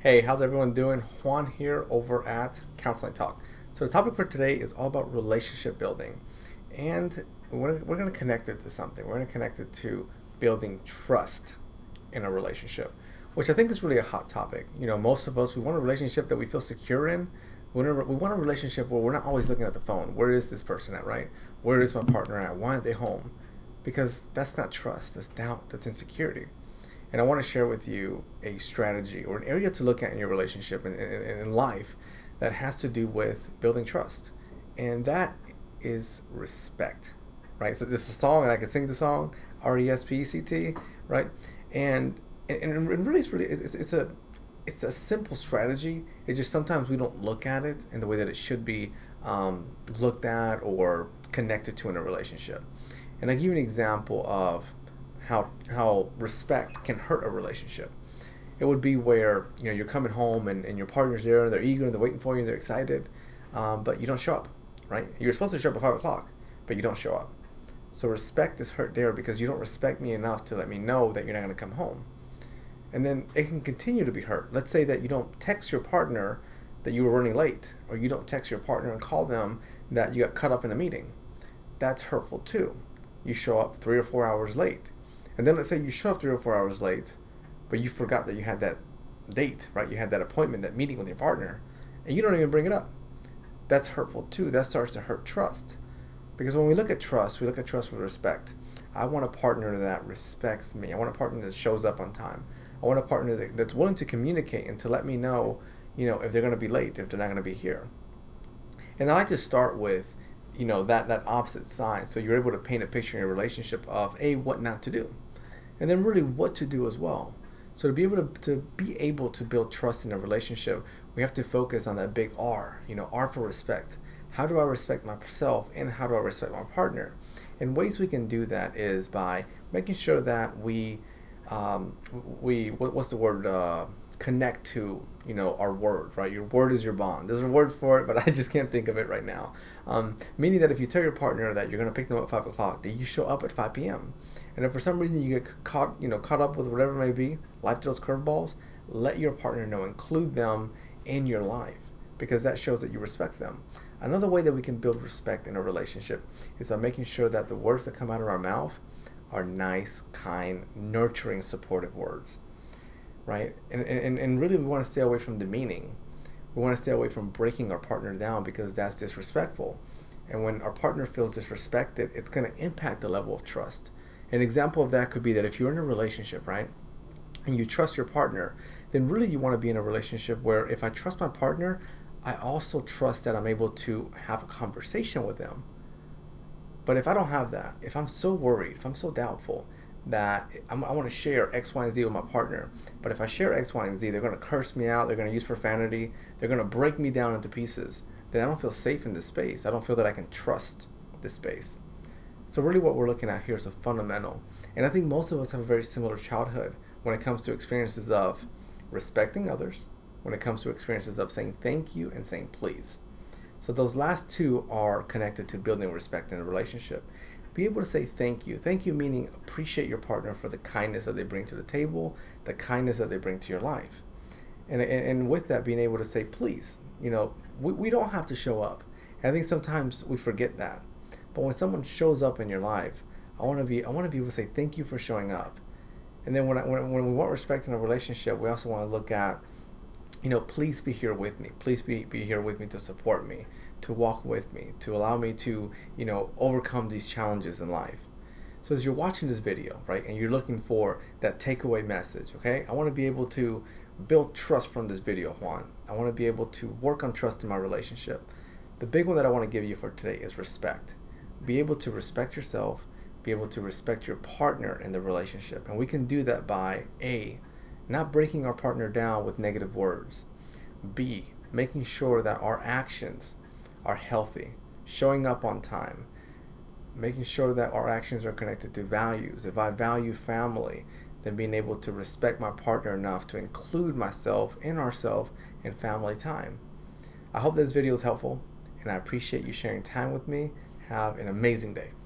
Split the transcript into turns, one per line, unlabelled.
Hey, how's everyone doing? Juan here over at Counseling Talk. So, the topic for today is all about relationship building. And we're going to connect it to something. We're going to connect it to building trust in a relationship, which I think is really a hot topic. Most of us, we want a relationship that we feel secure in. We want a relationship where we're not always looking at the phone. Where is this person at, right? Where is my partner at? Why aren't they home? Because that's not trust, that's doubt, that's insecurity. And I want to share with you a strategy or an area to look at in your relationship and in life that has to do with building trust. And that is respect, right? So this is a song, and I can sing the song, RESPECT, right? And and really, it's a simple strategy. It's just sometimes we don't look at it in the way that it should be looked at or connected to in a relationship. And I give you an example of how respect can hurt a relationship. It would be where you're coming home and your partner's there and they're eager and they're waiting for you and they're excited, but you don't show up, right? You're supposed to show up at 5 o'clock, but you don't show up. So respect is hurt there because you don't respect me enough to let me know that you're not going to come home. And then it can continue to be hurt. Let's say that you don't text your partner that you were running late, or you don't text your partner and call them that you got cut up in a meeting. That's hurtful too. You show up 3 or 4 hours late. And then let's say you show up 3 or 4 hours late, but you forgot that you had that date, right? You had that appointment, that meeting with your partner, and you don't even bring it up. That's hurtful too. That starts to hurt trust. Because when we look at trust, we look at trust with respect. I want a partner that respects me. I want a partner that shows up on time. I want a partner that's willing to communicate and to let me know, if they're going to be late, if they're not going to be here. And I like to start with, that opposite side. So you're able to paint a picture in your relationship of what not to do, and then really what to do as well. So to be able to build trust in a relationship, we have to focus on that big R. R for respect. How do I respect myself, and how do I respect my partner? And ways we can do that is by making sure that what's the word, connect to our word, right? Your word is your bond. There's a word for it, but I just can't think of it right now. Meaning that if you tell your partner that you're going to pick them up at 5 o'clock, that you show up at 5 p.m. And if for some reason you get caught up with whatever it may be, life throws curveballs, let your partner know, include them in your life, because that shows that you respect them. Another way that we can build respect in a relationship is by making sure that the words that come out of our mouth are nice, kind, nurturing, supportive words, right? And really, we want to stay away from demeaning. We want to stay away from breaking our partner down, because that's disrespectful. And when our partner feels disrespected, it's going to impact the level of trust. An example of that could be that if you're in a relationship, right, and you trust your partner, then really you want to be in a relationship where if I trust my partner, I also trust that I'm able to have a conversation with them. But if I don't have that, if I'm so worried, if I'm so doubtful that I want to share X, Y, and Z with my partner, but if I share X, Y, and Z, they're going to curse me out, they're going to use profanity, they're going to break me down into pieces, then I don't feel safe in this space. I don't feel that I can trust this space. So really what we're looking at here is a fundamental. And I think most of us have a very similar childhood when it comes to experiences of respecting others, when it comes to experiences of saying thank you and saying please. So those last two are connected to building respect in a relationship. Be able to say thank you. Thank you meaning appreciate your partner for the kindness that they bring to the table, the kindness that they bring to your life. And with that, being able to say please. We don't have to show up. And I think sometimes we forget that. But when someone shows up in your life, I want to be able to say thank you for showing up. And then when we want respect in a relationship, we also want to look at, please be here with me. Please be here with me to support me, to walk with me, to allow me to, overcome these challenges in life. So as you're watching this video, right, and you're looking for that takeaway message, okay, I want to be able to build trust from this video, Juan. I want to be able to work on trust in my relationship. The big one that I want to give you for today is respect. Be able to respect yourself, be able to respect your partner in the relationship. And we can do that by not breaking our partner down with negative words. B, making sure that our actions are healthy, showing up on time, making sure that our actions are connected to values. If I value family, then being able to respect my partner enough to include myself and ourselves in family time. I hope this video is helpful, and I appreciate you sharing time with me. Have an amazing day.